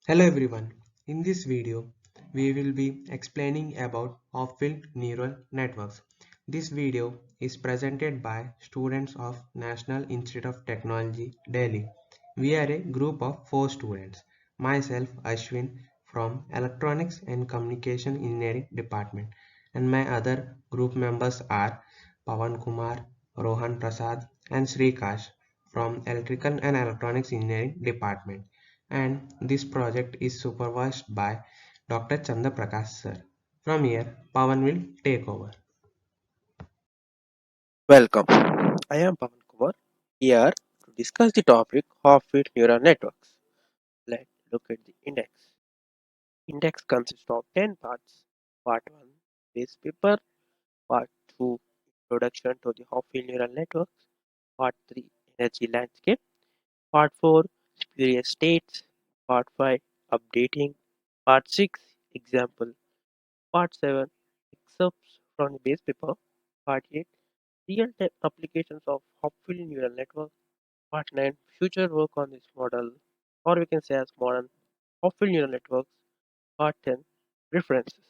Hello everyone. In this video, we will be explaining about half-filled neural networks. This video is presented by students of National Institute of Technology, Delhi. We are a group of 4 students. Myself, Ashwin from Electronics and Communication Engineering Department, and my other group members are Pawan Kumar, Rohan Prasad, and Srikash from Electrical and Electronics Engineering Department, and this project is supervised by Dr. Chanda Prakash sir. From here, Pawan will take over. Welcome. I am Pavan Kumar here to discuss the topic of field neural networks. Let's look at the index. Index consists of 10 parts. Part 1 base paper, part 2 introduction to the half-field neural networks, part 3 energy landscape, part 4 spurious states, part 5 updating, part 6 example, part 7 excerpts from the base paper, part 8 real-time applications of half-field neural networks. Part 9 Future work on this model, or we can say as modern half-field neural networks. Part 10 References.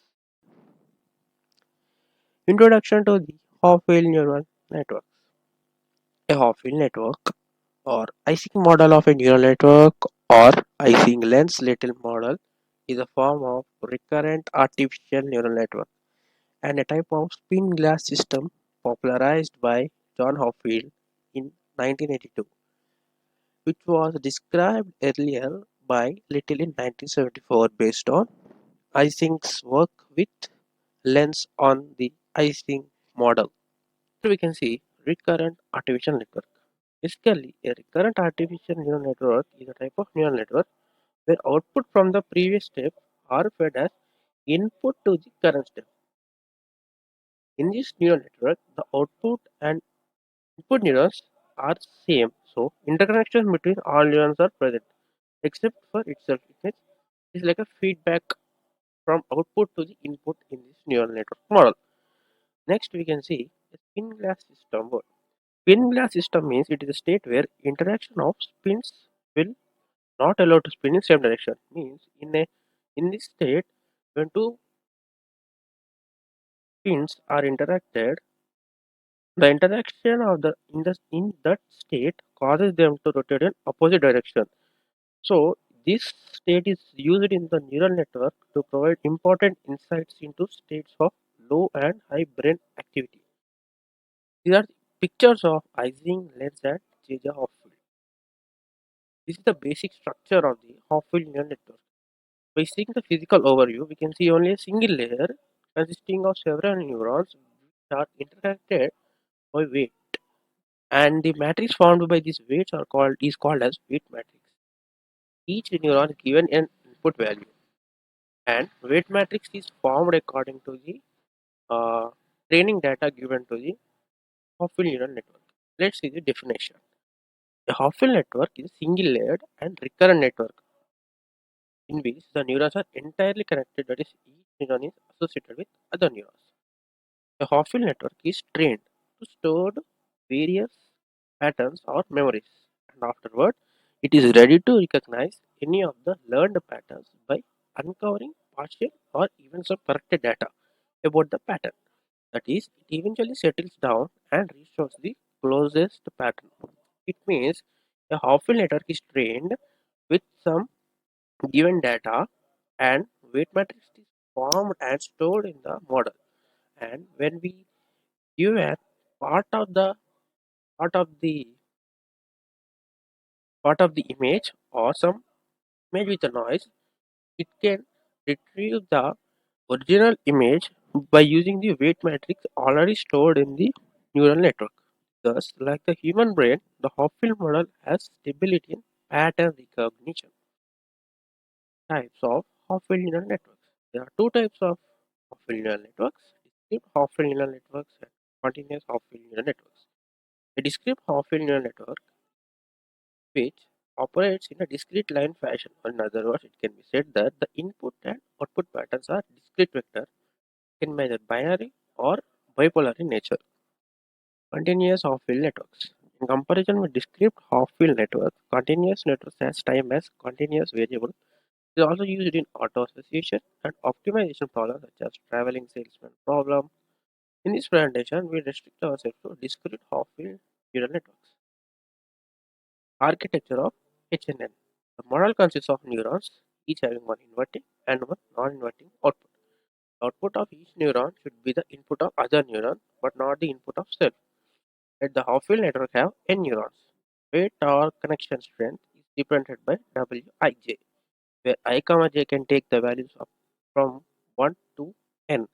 Introduction to the half-field neural networks. A half-field network, or Ising model of a neural network, or Ising lens little model, is a form of recurrent artificial neural network and a type of spin glass system popularized by John Hopfield in 1982, which was described earlier by Little in 1974 based on Ising's work with Lens on the Ising model. Here we can see recurrent artificial network. Basically, a recurrent artificial neural network is a type of neural network where output from the previous step are fed as input to the current step. In this neural network, the output and input neurons are same, so interconnection between all neurons are present except for itself. It is like a feedback from output to the input in this neural network model. Next, we can see a spin glass system. Spin glass system means it is a state where interaction of spins will not allow to spin in same direction. Means in this state, when two spins are interacted, the interaction of the in that state causes them to rotate in opposite direction. So this state is used in the neural network to provide important insights into states of low and high brain activity. These are pictures of Ising, Lens, and Jeja Hopfield. This is the basic structure of the Hopfield neural network. By seeing the physical overview, we can see only a single layer consisting of several neurons which are interacted by weight, and the matrix formed by these weights is called as weight matrix. Each neuron is given an input value, and weight matrix is formed according to the uh, training data given to the Hopfield neural network. Let's see the definition. A Hopfield network is a single-layered and recurrent network in which the neurons are entirely connected, that is, each neuron is associated with other neurons. A Hopfield network is trained to store various patterns or memories, and afterward, it is ready to recognize any of the learned patterns by uncovering partial or even some corrected data about the pattern. That is, it eventually settles down and restores the closest pattern. It means a Hopfield network is trained with some given data, and weight matrix is formed and stored in the model. And when we give a part of the part of the part of the image or some image with a noise, it can retrieve the original image by using the weight matrix already stored in the neural network. Thus, like the human brain, the Hopfield model has stability in pattern recognition. Types of Hopfield neural networks. There are two types of Hopfield neural networks: discrete Hopfield neural networks and continuous Hopfield neural networks. A discrete Hopfield neural network, which operates in a discrete line fashion. In other words, it can be said that the input and output patterns are discrete vector, can be either binary or bipolar in nature. Continuous half-field networks. In comparison with discrete half-field networks, continuous networks has time as continuous variable It is also used in auto association and optimization problems such as traveling salesman problem. In this presentation, we restrict ourselves to discrete half-field neural networks. Architecture of HNN. The model consists of neurons, each having one inverting and one non-inverting output. The output of each neuron should be the input of other neuron, but not the input of self. Let the half-field network have n neurons. Weight or connection strength is represented by Wij, where I, j can take the values up from 1 to n.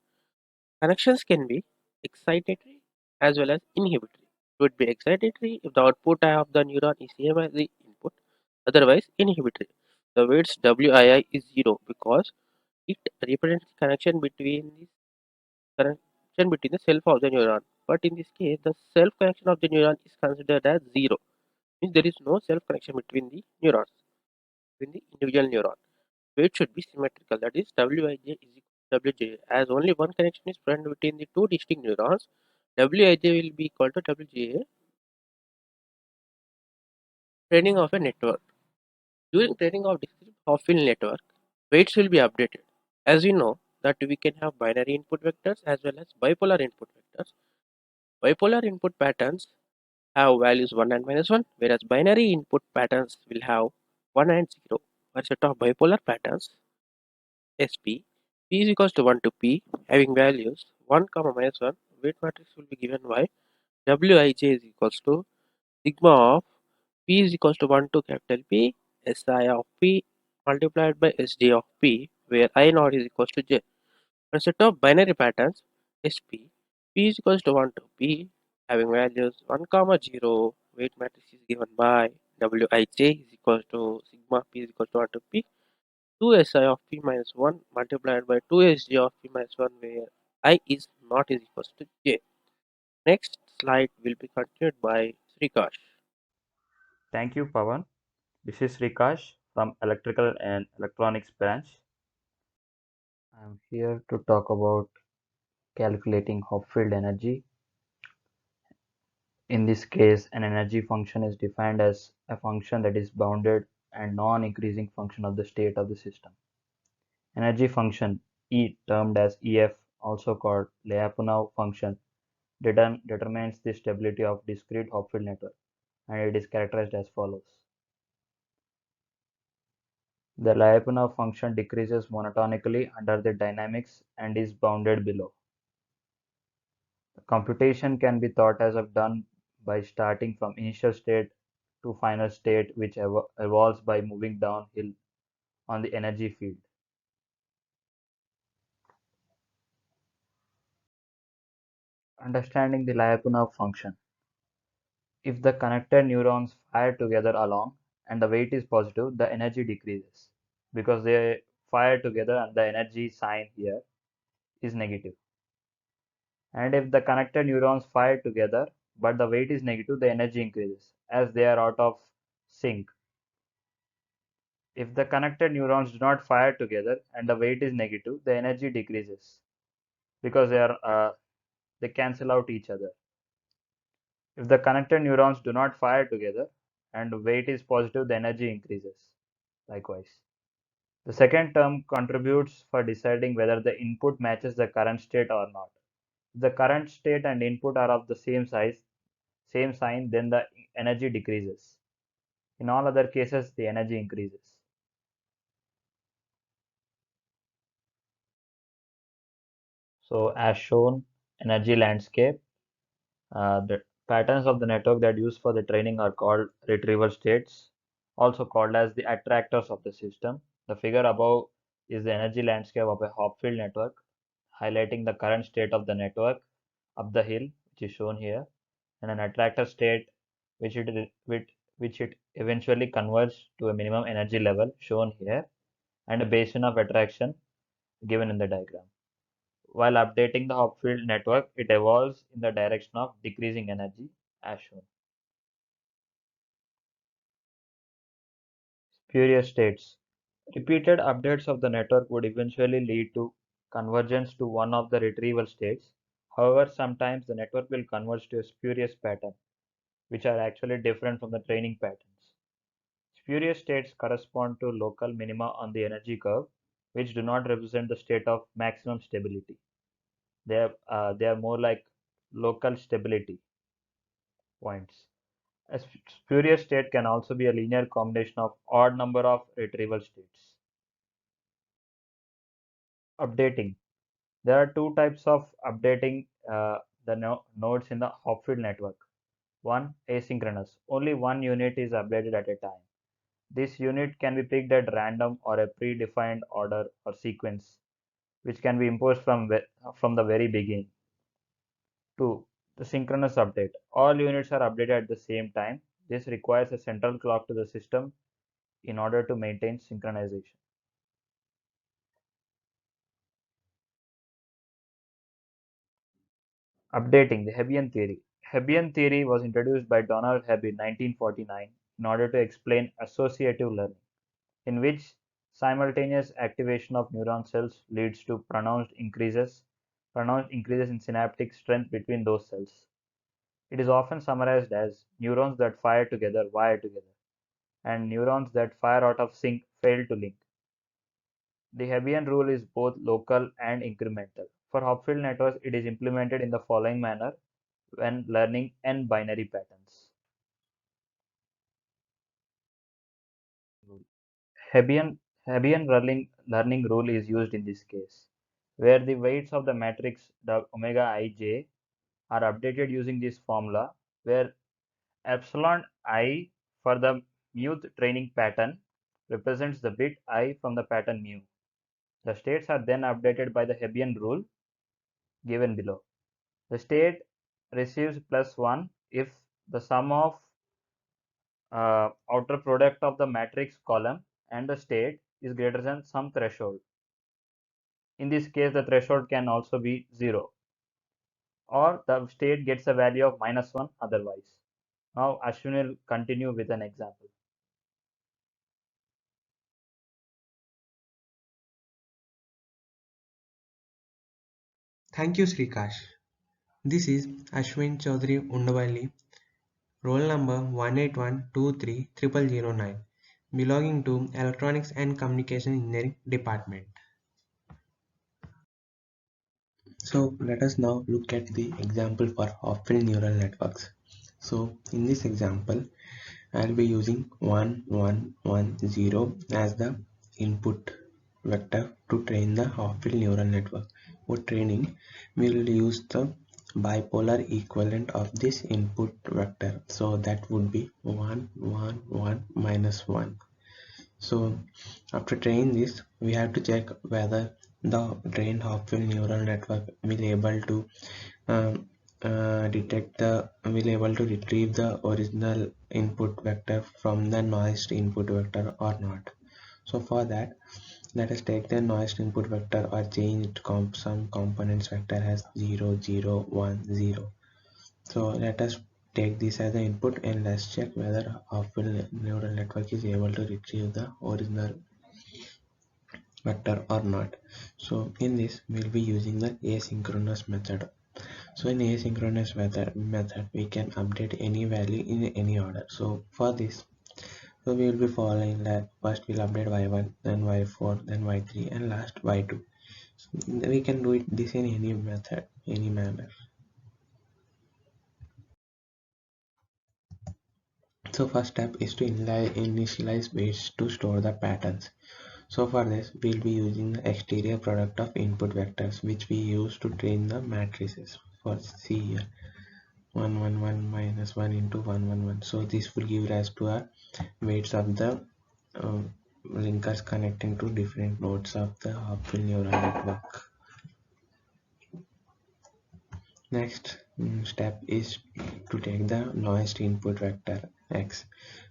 Connections can be excitatory as well as inhibitory. It would be excitatory if the output of the neuron is same as the input, otherwise inhibitory. The weights Wii is 0 because it represents connection between the self of the neuron. But in this case, the self connection of the neuron is considered as 0. Means there is no self connection between the neurons, between the individual neuron. Weight should be symmetrical, that is Wij is equal to Wj. As only one connection is present between the two distinct neurons, Wij will be equal to Wja. Training of a network. During training of discrete half-field network, weights will be updated. As we know that we can have binary input vectors as well as bipolar input vectors. Bipolar input patterns have values 1 and minus 1, whereas binary input patterns will have 1 and 0. For a set of bipolar patterns, SP, P is equals to 1 to P, having values 1 comma minus 1, weight matrix will be given by Wij is equals to sigma of P is equals to 1 to capital P, Si of P multiplied by Sj of P, where I naught is equals to J. For a set of binary patterns, SP, P is equals to 1 to P, having values 1 comma 0, weight matrix is given by Wij is equals to sigma P is equals to 1 to P, 2Si of P minus 1 multiplied by 2Sj of P minus 1, where I is not is equals to J. Next slide will be continued by Srikash. Thank you, Pawan. This is Srikash from Electrical and Electronics branch. I'm here to talk about calculating Hopfield energy. In this case, an energy function is defined as a function that is bounded and non-increasing function of the state of the system. Energy function E, termed as EF, also called Lyapunov function, determines the stability of discrete Hopfield network, and it is characterized as follows. The Lyapunov function decreases monotonically under the dynamics and is bounded below. The computation can be thought as done by starting from initial state to final state, which evolves by moving downhill on the energy field. Understanding the Lyapunov function. If the connected neurons fire together along and the weight is positive, the energy decreases because they fire together and the energy sign here is negative. And if the connected neurons fire together but the weight is negative, the energy increases as they are out of sync. If the connected neurons do not fire together and the weight is negative, the energy decreases because they cancel out each other. If the connected neurons do not fire together and weight is positive, the energy increases. Likewise, the second term contributes for deciding whether the input matches the current state or not. If the current state and input are of the same size, same sign, then the energy decreases. In all other cases, the energy increases. So, as shown, energy landscape. The patterns of the network that used for the training are called retrieval states, also called as the attractors of the system. The figure above is the energy landscape of a Hopfield network, highlighting the current state of the network up the hill, which is shown here, and an attractor state which it eventually converges to a minimum energy level, shown here, and a basin of attraction given in the diagram. While updating the Hopfield network, it evolves in the direction of decreasing energy, as shown. Spurious states. Repeated updates of the network would eventually lead to convergence to one of the retrieval states. However, sometimes the network will converge to a spurious pattern, which are actually different from the training patterns. Spurious states correspond to local minima on the energy curve, which do not represent the state of maximum stability. They are more like local stability points. A spurious state can also be a linear combination of odd number of retrieval states. Updating. There are two types of updating the nodes in the Hopfield network. One, asynchronous. Only one unit is updated at a time. This unit can be picked at random or a predefined order or sequence, which can be imposed from the very beginning. 2. The synchronous update. All units are updated at the same time. This requires a central clock to the system in order to maintain synchronization. Updating the Hebbian theory. Hebbian theory was introduced by Donald Hebb in 1949 in order to explain associative learning, in which simultaneous activation of neuron cells leads to pronounced increases in synaptic strength between those cells. It is often summarized as neurons that fire together wire together, and neurons that fire out of sync fail to link. The Hebbian rule is both local and incremental. For Hopfield networks, it is implemented in the following manner when learning n-binary patterns. Hebbian, learning rule is used in this case, where the weights of the matrix the omega ij are updated using this formula, where epsilon I for the muth training pattern represents the bit I from the pattern mu. The states are then updated by the Hebbian rule given below. The state receives +1 if the sum of outer product of the matrix column and the state is greater than some threshold. In this case, the threshold can also be 0, or the state gets a value of -1 otherwise. Now Ashwin will continue with an example. Thank you, Srikash. This is Ashwin Chaudhary Undavali, roll number 181230009, belonging to Electronics and Communication Engineering Department. So let us now look at the example for Hopfield neural networks. So in this example, I'll be using 1110 as the input vector to train the Hopfield neural network. For training, we will use the bipolar equivalent of this input vector. So that would be 1, 1, 1, -1. So after training this, we have to check whether the trained Hopfield neural network will able to will able to retrieve the original input vector from the noised input vector or not. So for that, let us take the noised input vector or change some components vector as 0, 0, 1, 0. So let us take this as the input and let's check whether Hopfield neural network is able to retrieve the original vector or not. So in this we'll be using the asynchronous method. So in asynchronous method we can update any value in any order. So for this, so we will be following that first we'll update y1, then y4, then y3, and last y2. So we can do this in any method, any manner. So first step is to initialize bits to store the patterns. So for this, we'll be using the exterior product of input vectors, which we use to train the matrices. For see here, 1, 1, 1 minus 1 into 1, 1, 1. So this will give rise to a weights of the uh, linkers connecting to different nodes of the Hopfield neural network. Next step is to take the noised input vector x.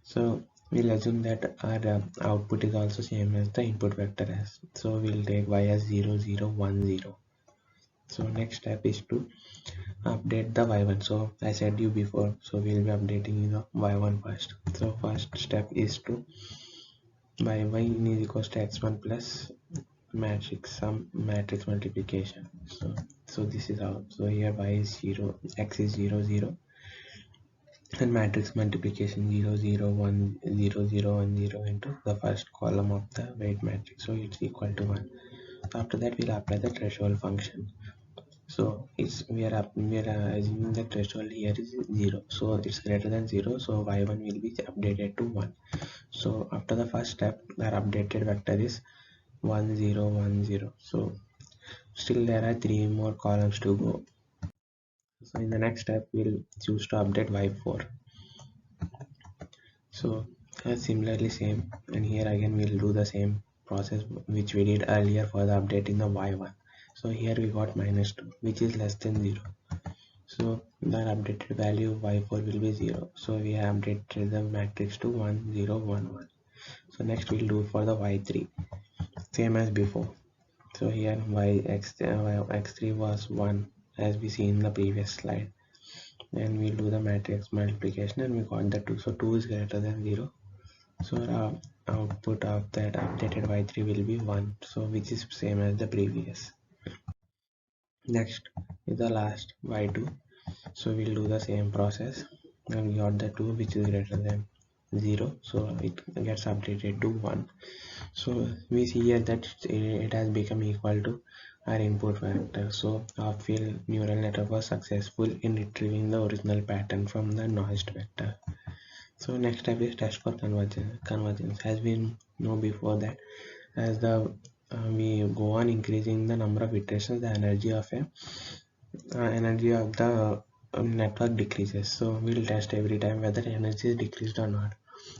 So we'll assume that our output is also same as the input vector s. So we'll take y as 0, 0, 1, 0. So next step is to update the y1. So I said you before, so we'll be updating the y1 first. So first step is to y1 is equals to x1 plus some matrix multiplication. So this is how. So here y is 0, x is 0, 0, and matrix multiplication 0 0 1 0 0 1 0 into the first column of the weight matrix, so it's equal to 1. So after that we'll apply the threshold function. So we are assuming the threshold here is 0, so it's greater than 0, so y1 will be updated to 1. So after the first step, our updated vector is 1 0 1 0. So still there are 3 more columns to go. So in the next step we'll choose to update y4. So similarly same, and here again we'll do the same process which we did earlier for the updating the y1. So here we got -2, which is less than 0. So the updated value of y4 will be 0. So we have updated the matrix to 1 0 1 1. So next we'll do for the y3, same as before. So here x3 was 1 as we see in the previous slide. Then we'll do the matrix multiplication and we got the 2. So 2 is greater than 0. So our output of that updated y3 will be 1. So which is same as the previous. Next is the last y2. So we'll do the same process and we got the 2 which is greater than 0. So it gets updated to 1. So we see here that it has become equal to our input vector. So our field neural network was successful in retrieving the original pattern from the noised vector. So next step is test for convergence. As we know before that, as the we go on increasing the number of iterations, the energy of the network decreases. So we'll test every time whether energy is decreased or not.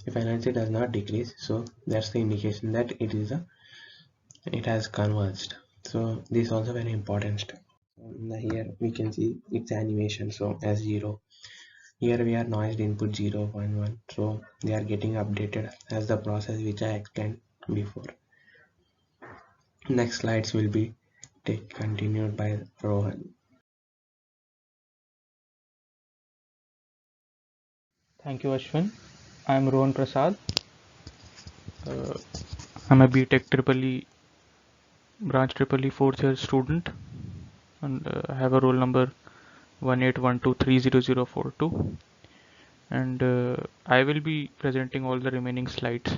If energy does not decrease, so that's the indication that it has converged. So this is also very important step. So here we can see its animation. So as 0, here we are noised input 0 1 1. So they are getting updated as the process which I explained before. Next slides will be continued by Rohan. Thank you, Ashwin. I'm Rohan Prasad. I'm a BTech Triple E branch Triple E fourth year student, and I have a roll number 1812300042. And I will be presenting all the remaining slides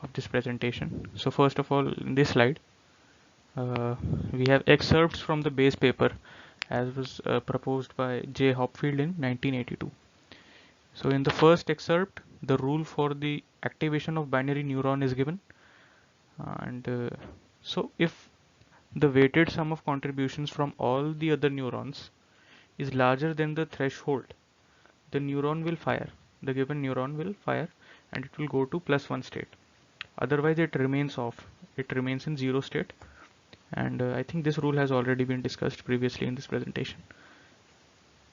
of this presentation. So first of all, in this slide, we have excerpts from the base paper as was proposed by J. Hopfield in 1982. So in the first excerpt, the rule for the activation of binary neuron is given, and so if the weighted sum of contributions from all the other neurons is larger than the threshold, the neuron will fire. The given neuron will fire and it will go to +1 state. Otherwise it remains off. It remains in 0 state, and I think this rule has already been discussed previously in this presentation.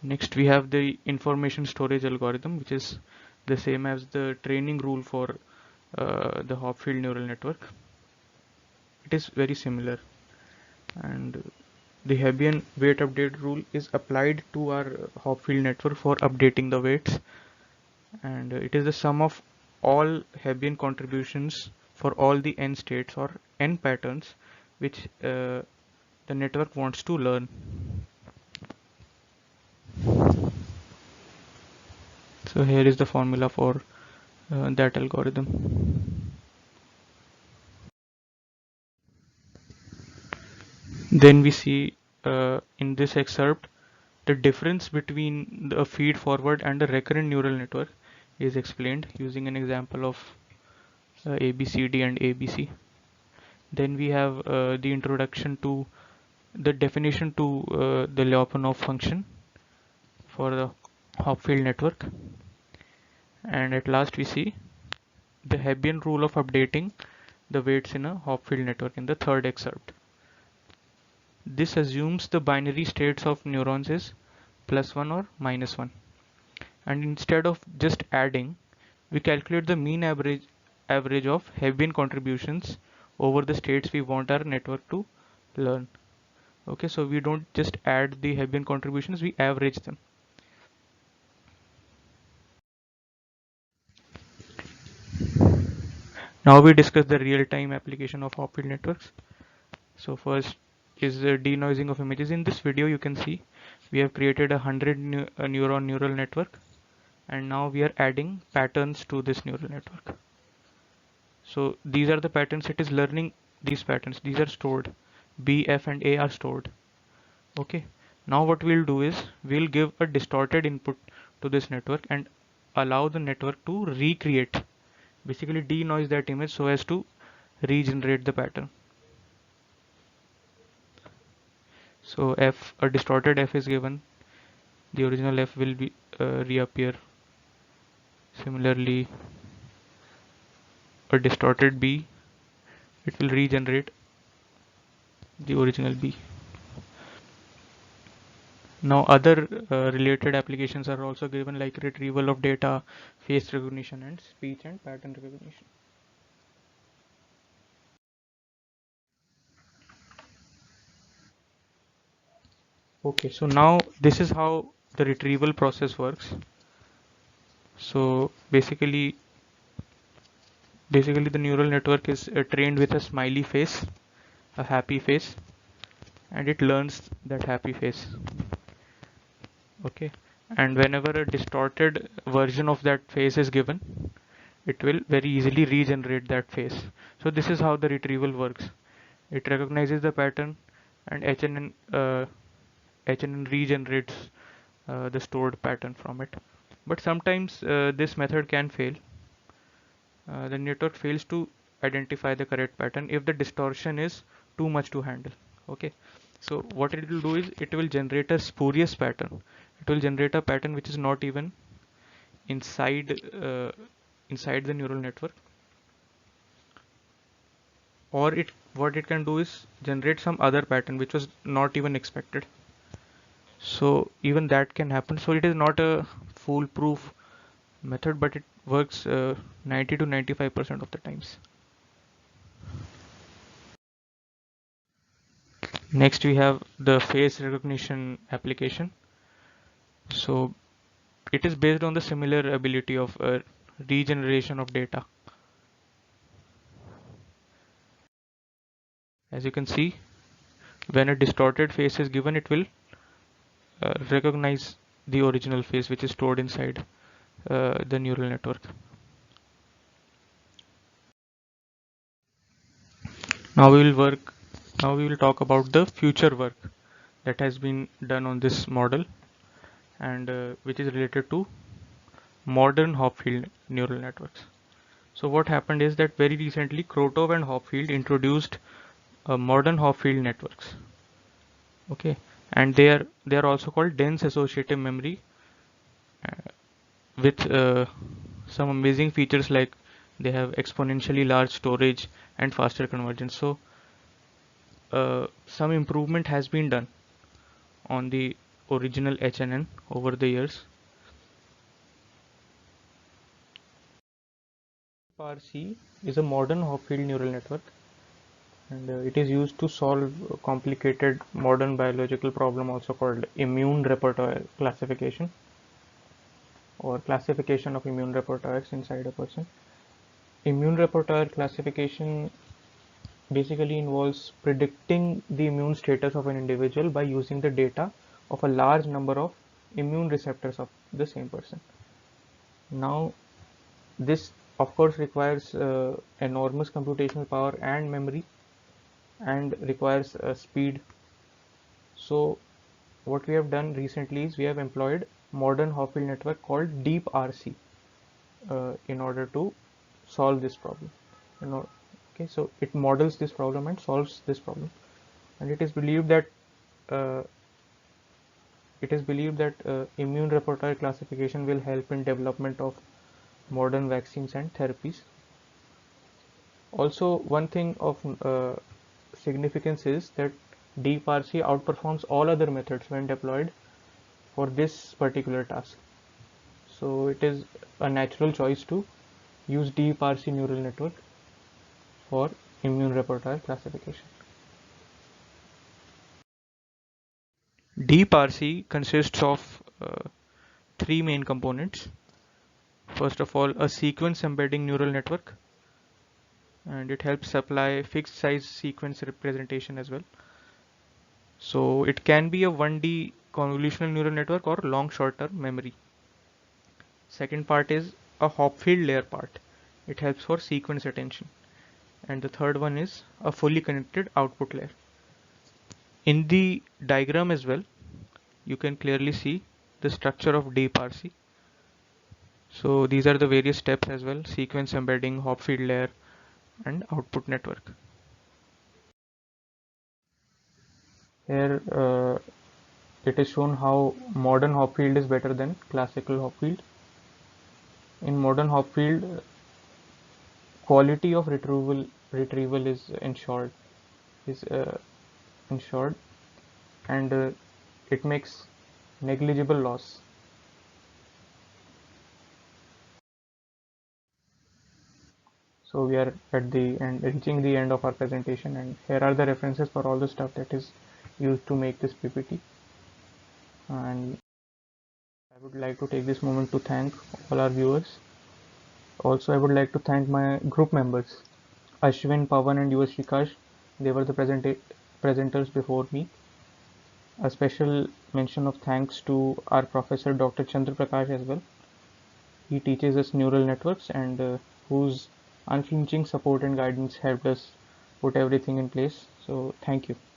Next we have the information storage algorithm, which is the same as the training rule for the Hopfield neural network. It is very similar, and the Hebbian weight update rule is applied to our Hopfield network for updating the weights, and it is the sum of all Hebbian contributions for all the n states or n patterns which the network wants to learn. So here is the formula for that algorithm. Then we see in this excerpt the difference between the feed forward and a recurrent neural network is explained using an example of ABCD and ABC. Then we have the introduction to the definition to the Lyapunov function for the Hopfield network, and at last we see the Hebbian rule of updating the weights in a Hopfield network in the third excerpt. This assumes the binary states of neurons is +1 or -1, and instead of just adding, we calculate the mean average of Hebbian contributions over the states we want our network to learn. Okay, so we don't just add the Hebbian contributions, we average them. Now we discuss the real-time application of Hopfield networks. So first is the denoising of images. In this video you can see we have created a 100 neuron neural network, and now we are adding patterns to this neural network. So these are the patterns it is learning. These patterns, these are stored. B, F and A are stored. Okay, now what we'll do is we'll give a distorted input to this network and allow the network to recreate, basically denoise that image so as to regenerate the pattern. So F, a distorted F is given, the original F will be reappear. Similarly, a distorted B, it will regenerate the original B. Now other related applications are also given, like retrieval of data, face recognition and speech and pattern recognition. Okay, so now this is how the retrieval process works. So basically the neural network is trained with a smiley face, a happy face, and it learns that happy face. Okay, and whenever a distorted version of that face is given, it will very easily regenerate that face. So this is how the retrieval works. It recognizes the pattern and HNN regenerates the stored pattern from it. But sometimes this method can fail. The network fails to identify the correct pattern if the distortion is too much to handle. Okay, so what it will do is it will generate a spurious pattern. It will generate a pattern which is not even inside inside the neural network, or it what it can do is generate some other pattern which was not even expected. So even that can happen. So it is not a foolproof method, but it works 90 to 95% of the times. Next we have the face recognition application. So it is based on the similar ability of regeneration of data. As you can see, when a distorted face is given, it will recognize the original face which is stored inside the neural network. Now we will talk about the future work that has been done on this model, and which is related to modern Hopfield neural networks. So what happened is that very recently Krotov and Hopfield introduced modern Hopfield networks. Okay, and they are also called dense associative memory, with some amazing features like they have exponentially large storage and faster convergence. So some improvement has been done on the original HNN over the years. RC is a modern Hopfield neural network, and it is used to solve a complicated modern biological problem also called immune repertoire classification, or classification of immune repertoires inside a person. Immune repertoire classification basically involves predicting the immune status of an individual by using the data of a large number of immune receptors of the same person. Now, this of course requires enormous computational power and memory, and requires speed. So what we have done recently is we have employed modern Hopfield network called DeepRC in order to solve this problem. Okay, so it models this problem and solves this problem, and it is believed that uh, immune repertoire classification will help in development of modern vaccines and therapies. Also, one thing of significance is that DeepRC outperforms all other methods when deployed for this particular task. So it is a natural choice to use DeepRC neural network for immune repertoire classification. DeepRC consists of three main components. First of all, a sequence embedding neural network, and it helps supply fixed size sequence representation as well. So it can be a 1D convolutional neural network or long short term memory. Second part is a Hopfield layer part. It helps for sequence attention. And the third one is a fully connected output layer. In the diagram as well, you can clearly see the structure of deep RC. So these are the various steps as well: sequence embedding, Hopfield layer, and output network. Here it is shown how modern Hopfield is better than classical Hopfield. In modern Hopfield, quality of retrieval is is uh, ensured, and it makes negligible loss. So we are at the end, reaching the end of our presentation, and here are the references for all the stuff that is used to make this PPT. And I would like to take this moment to thank all our viewers. Also, I would like to thank my group members, Ashwin, Pawan, and US Shikash. They were the presenters before me. A special mention of thanks to our professor Dr. Chandra Prakash as well. He teaches us neural networks, and whose unflinching support and guidance helped us put everything in place. So thank you.